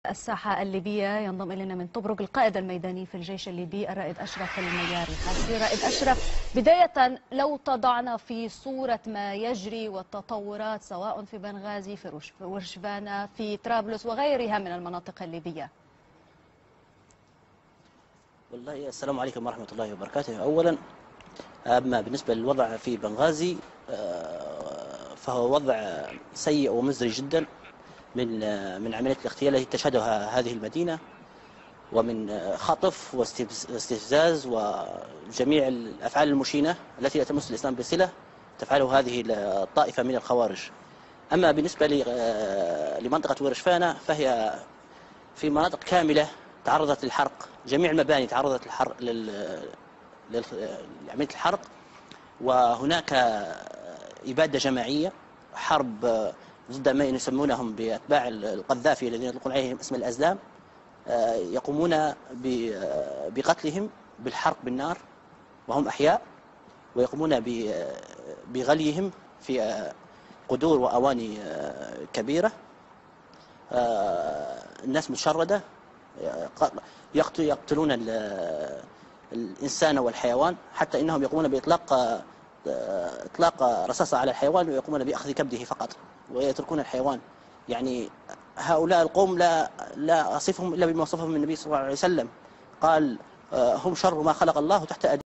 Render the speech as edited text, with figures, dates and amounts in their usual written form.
الساحة الليبية ينضم إلينا من طبرق القائد الميداني في الجيش الليبي الرائد أشرف المياري. حسبي رائد أشرف، بداية لو تضعنا في صورة ما يجري والتطورات سواء في بنغازي، في ورشفانة، في طرابلس وغيرها من المناطق الليبية. والله السلام عليكم ورحمة الله وبركاته. أولا، أما بالنسبة للوضع في بنغازي فهو وضع سيء ومزري جدا من عملية الاغتيال التي تشهدها هذه المدينة، ومن خطف واستفزاز وجميع الأفعال المشينة التي لا تمس الإسلام بصلة تفعله هذه الطائفة من الخوارج. أما بالنسبة لمنطقة ورشفانة فهي في مناطق كاملة تعرضت للحرق، جميع المباني تعرضت للحرق لعملية الحرق، وهناك إبادة جماعية، حرب ضد ما يسمونهم بأتباع القذافي الذين يطلقون عليهم اسم الأزلام، يقومون بقتلهم بالحرق بالنار وهم أحياء، ويقومون بغليهم في قدور وأواني كبيرة. الناس مشردة، يقتلون الإنسان والحيوان، حتى إنهم يقومون بإطلاق رصاصة على الحيوان ويقومون بأخذ كبده فقط ويتركون الحيوان. يعني هؤلاء القوم لا أصفهم إلا بما وصفهم النبي صلى الله عليه وسلم، قال هم شر ما خلق الله تحت أيديهم.